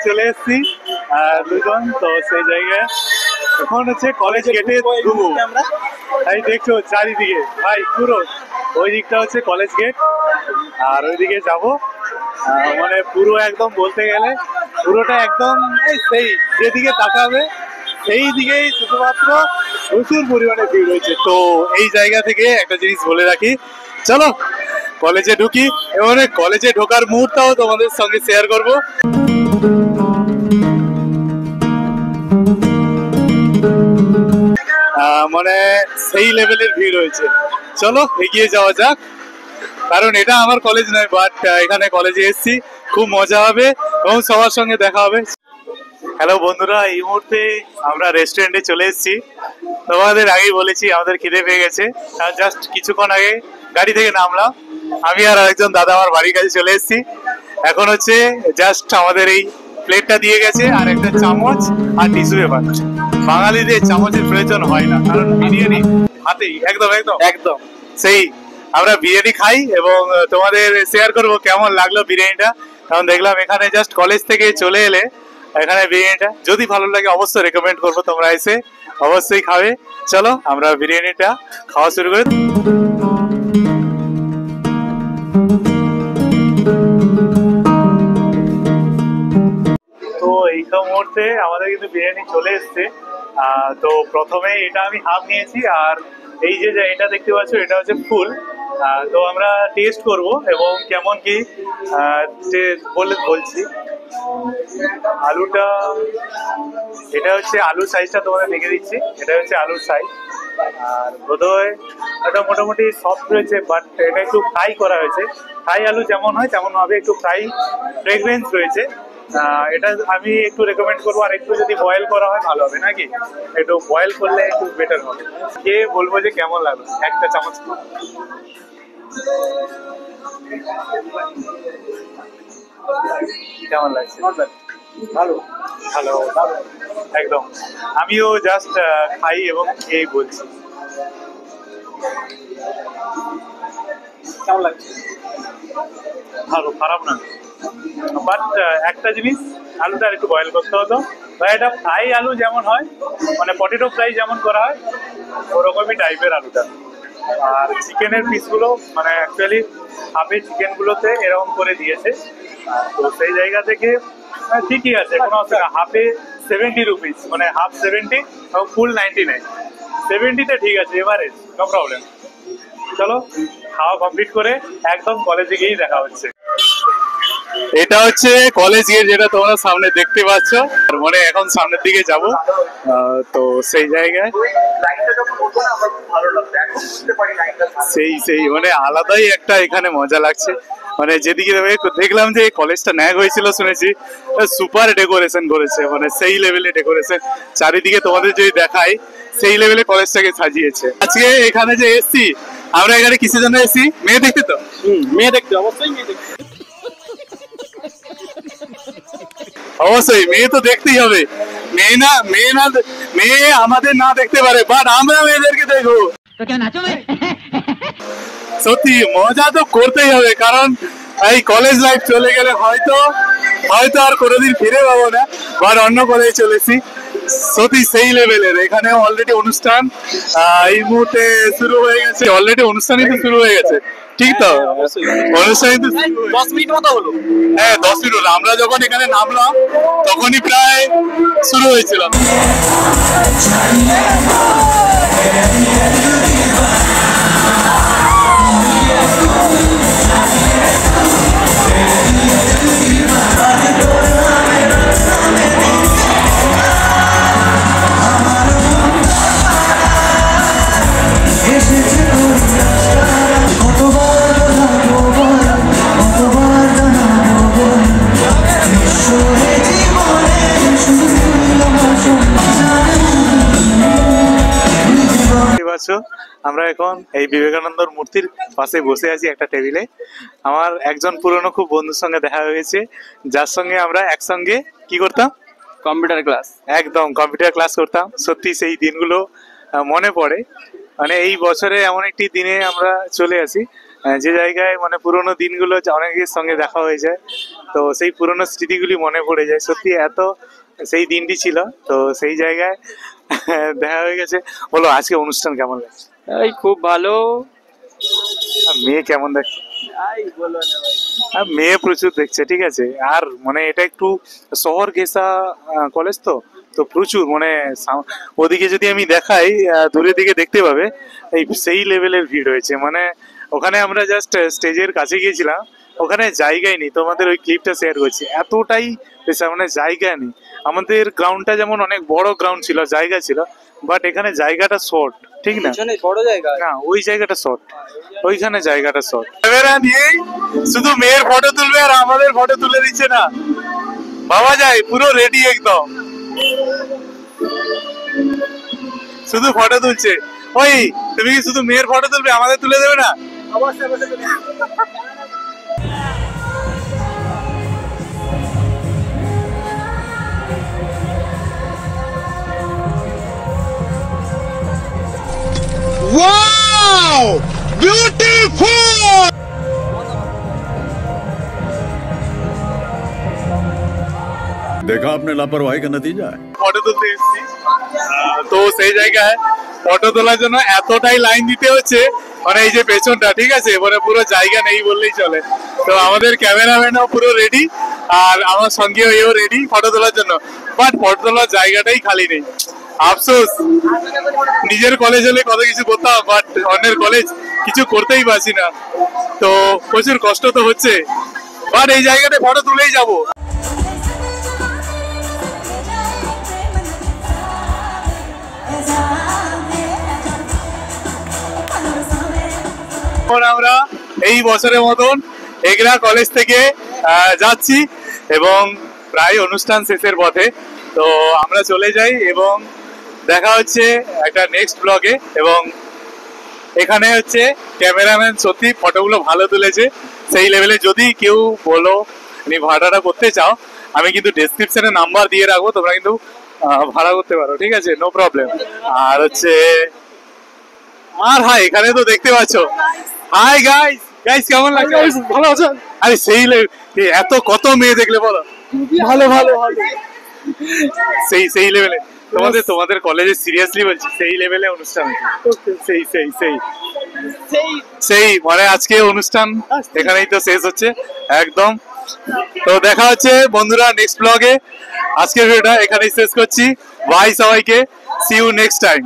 চলে এসেছি দুজন তো সেই জায়গায় এখন হচ্ছে কলেজ গেটে আমরা তাই দেখছো চারিদিকে ভাই পুরো ওই দিকটা হচ্ছে কলেজ গেট আর ওইদিকে যাব মানে পুরো একদম বলতে গেলে পুরোটা একদম সেই যেদিকে তাকাবে সেই দিকেই শুধুমাত্র প্রচুর পরিমাণে ভিড় হয়েছে। তো এই জায়গা থেকে একটা জিনিস বলে রাখি, চলো কলেজে ঢুকি এবং কলেজে ঢোকার মুহূর্তও তোমাদের সঙ্গে শেয়ার করবো। মানে সেই লেভেলের ভিড় হয়েছে, চলো এগিয়ে যাওয়া যাক। কারণ এটা আমার কলেজ নয়, বাট এখানে কলেজে এসেছি, খুব মজা হবে এবং সবার সঙ্গে দেখা হবে। হ্যালো বন্ধুরা, এই মুহূর্তে আমরা রেস্টুরেন্টে চলে এসেছি। তোমাদের আগেই বলেছি আমাদের খিদে পেয়ে গেছে, জাস্ট কিছুক্ষণ আগে গাড়ি থেকে নামলাম, আমি আর আরেকজন দাদা আমার বাড়ির কাছে চলে এসেছি। এখন হচ্ছে জাস্ট আমাদের এই প্লেটটা দিয়ে গেছে আর একটা চামচ আর টিস্যু পেপার। বাঙালিদের চামচের প্রয়োজন হয় না, কারণ বিরিয়ানি হাতেই একদম একদম একদম সেই আমরা বিরিয়ানি খাই এবং তোমাদের শেয়ার করব কেমন লাগলো বিরিয়ানিটা। কারণ দেখলাম এখানে জাস্ট কলেজ থেকে চলে এলে এখানে বিরিয়ানিটা যদি ভালো লাগে অবশ্যই রেকমেন্ড করবো, তোমরা এসে অবশ্যই খাবে। চলো আমরা বিরিয়ানিটা খাওয়া শুরু করি। তো এই তো মুহূর্তে আমাদের কিন্তু বিরিয়ানি চলে এসছে। তো প্রথমে এটা আমি হাফ নিয়েছি আর এই যে এটা দেখতে পাচ্ছ এটা হচ্ছে ফুল। তো আমরা টেস্ট করব এবং কেমন কি বলছি। আলুটা এটা হচ্ছে আলুর সাইজটা তোমাদের দেখে দিচ্ছি, এটা হচ্ছে আলুর সাইজ। আর বোধহয় এটা মোটামুটি সফট রয়েছে, বাট এটা একটু ফ্রাই করা হয়েছে। ফ্রাই আলু যেমন হয় তেমন ভাবে একটু ফ্রাই ফ্রেগরেন্স রয়েছে। এটা আমি একটু রেকমেন্ড করবো, আর একটু যদি বয়েল করা হয় ভালো হবে নাকি, একটু বয়েল করলে একটু বেটার হবে। খেয়ে বলবো যে কেমন লাগলো, একটা চামচ কেমন লাগছে? ভালো ভালো একদম। আমিও জাস্ট খাই এবং খেয়েই বলছি কেমন লাগছে। ভালো, খারাপ না, বাট একটা জিনিস আলুটা একটু বয়েল করতে হতো, বা এটা ফ্রাই আলু যেমন হয় মানে পটেটো ফ্রাই যেমন করা হয় ওরকমই টাইপের আলুটা। আর চিকেনের পিসগুলো মানে অ্যাকচুয়ালি হাফে চিকেনগুলোতে এরকম করে দিয়েছে। তো সেই জায়গা থেকে ঠিকই আছে, কোনো অসুবিধা। হাফে 70 রুপিস, মানে হাফ 70 এবং ফুল 99। 70তে ঠিক আছে, এভারেজ, নো প্রবলেম। চলো খাওয়া কমপ্লিট করে একদম কলেজে গিয়েই দেখা হচ্ছে। এটা হচ্ছে কলেজ গেট, যেটা তোমরা সামনে দেখতে পাচ্ছ। মানে এখন সামনের দিকে যাব, তো সেই জায়গায় সেই মানে আলাদাই একটা এখানে মজা লাগছে। মানে যেদিকে দেখলাম যে কলেজটা ন্যাক হয়েছিল শুনেছি, সুপার ডেকোরেশন করেছে, মানে সেই লেভেলে ডেকোরেশন চারিদিকে তোমাদের যদি দেখাই সেই লেভেলে কলেজটাকে সাজিয়েছে। আজকে এখানে যে এসছি আমরা, এখানে কিসের জন্য এসছি? মেয়ে দেখতে। তো মেয়ে দেখতে, অবশ্যই মেয়ে দেখতে, অবশ্যই মেয়ে তো দেখতেই হবে। মেয়ে আমাদের না দেখতে পারে, বাট আমরা মেয়েদেরকে দেখবো। সত্যি মজা তো করতেই হবে, কারণ এই কলেজ লাইফ চলে গেলে হয়তো আর কোনোদিন ফিরে পাবো না, বাট অন্য কলেজে চলেছি। সত্যি সেই লেভেলের। এখানে অলরেডি অনুষ্ঠান এই মুহূর্তে শুরু হয়ে গেছে, অলরেডি অনুষ্ঠানই তো শুরু হয়ে গেছে, ঠিক তো? অনুষ্ঠানই তো 10 মিনিট মতো হলো। হ্যাঁ 10 মিনিট হলো, আমরা যখন এখানে নামলাম তখনই প্রায় শুরু হয়েছিল। কতবার পাচ্ছ আমরা এখন এই বিবেকানন্দর মূর্তির পাশে বসে আছি একটা টেবিলে। আমার একজন পুরনো খুব বন্ধুর সঙ্গে দেখা হয়েছে, যার সঙ্গে আমরা একসঙ্গে কি করতাম, কম্পিউটার ক্লাস। একদম কম্পিউটার ক্লাস করতাম। সত্যি সেই দিনগুলো মনে পড়ে। মানে এই বছরে এমন একটি দিনে আমরা চলে আসি যে জায়গায় মানে পুরোনো দিনগুলো অনেকের সঙ্গে দেখা হয়ে যায়, তো সেই পুরোনো স্মৃতিগুলি মনে পড়ে যায়। সত্যি এত সেই দিনটি ছিল, তো সেই জায়গায় দেখা হয়ে গেছে। বলো আজকে অনুষ্ঠান কেমন লাগছে? এই খুব ভালো। আর মেয়ে কেমন দেখছে? আই বলো না ভাই। আর মেয়ে প্রচুর দেখছে, ঠিক আছে। আর মানে এটা একটু শহর ঘেঁষা কলেজ, তো তো প্রচুর মানে ওদিকে যদি আমি দেখাই দূরের দিকে দেখতে পাবে এই সেই লেভেলের ভিড় হয়েছে। মানে ওখানে আমরা জাস্ট স্টেজের কাছে গিয়েছিলাম, ওখানে জায়গায় নেই। তোমাদের ওই ক্লিপটা শেয়ার করছি, এতটাই মানে জায়গা নেই। আমাদের গ্রাউন্ডটা যেমন অনেক বড় গ্রাউন্ড ছিল, জায়গা ছিল, বাট এখানে জায়গাটা শর্ট, ঠিক না? পিছনে বড় জায়গা না, ওই জায়গাটা শর্ট, ওইখানে জায়গাটা শর্ট। ক্যামেরা নিয়েই শুধু মেয়ের ফটো তুলবে আর আমাদের ফটো তুলে দিচ্ছে না, ভাবা যায়। পুরো রেডি একদম, শুধু ফটো তুলছে। ওই তুমি কি শুধু মেয়ের ফটো তুলবে, আমাদের তুলে দেবে না? Wow! Beautiful! देखा आपने लापरवाही का नतीजा है। ফটো তুলতে এসেছি, তো সেই জায়গায় ফটো তোলার জন্য এতটাই লাইন দিতে হচ্ছে। মানে এই যে পেছনটা, ঠিক আছে, মানে পুরো জায়গা নেই বললেই চলে। তো আমাদের ক্যামেরাম্যানও পুরো রেডি, আর আমার সঙ্গে এও রেডি ফটো তোলার জন্য, বাট ফটো তোলার জায়গাটাই খালি নেই। আফসোস, নিজের কলেজ হলে কত কিছু করতাম, বাট অন্যের কলেজ কিছু করতেই পারছি না। তো প্রচুর কষ্ট তো হচ্ছে, বাট এই জায়গাটা ফটো তুলেই যাবো। এখন আমরা এই বছরের মতন এগরা কলেজ থেকে যাচ্ছি এবং প্রায় অনুষ্ঠান শেষের পথে। তো আমরা চলে যাই এবং দেখা হচ্ছে একটা নেক্সট ব্লগে। এবং এখানে হচ্ছে ক্যামেরাম্যান সত্যি ফটোগুলো ভালো তুলেছে, সেই লেভেলে। যদি কেউ বলো তুমি ভাড়াটা করতে চাও, আমি কিন্তু ডেসক্রিপশনে নাম্বার দিয়ে রাখবো, তোমরা কিন্তু ভাড়া করতে পারো, ঠিক আছে, নো প্রবলেম। আর হচ্ছে আর হাই, এখানে তো দেখতে পাচ্ছ। হাই গাইস, গাইস কেমন লাগছে? ভালো আছো? আরে সেই এত কত মেয়ে দেখলে বলো, ভালো ভালো ভালো। সেই লেভেলে তোমাদের কলেজে সিরিয়াসলি বলছি, সেই লেভেলে অনুষ্ঠান হচ্ছে। সেই সেই সেই সেই মানে আজকে অনুষ্ঠান এখানেই তো শেষ হচ্ছে একদম। তো দেখা হচ্ছে বন্ধুরা নেক্সট ব্লগে। আজকের ভিডিওটা এখানেই শেষ করছি। বাই সবাইকে, সি ইউ নেক্সট টাইম।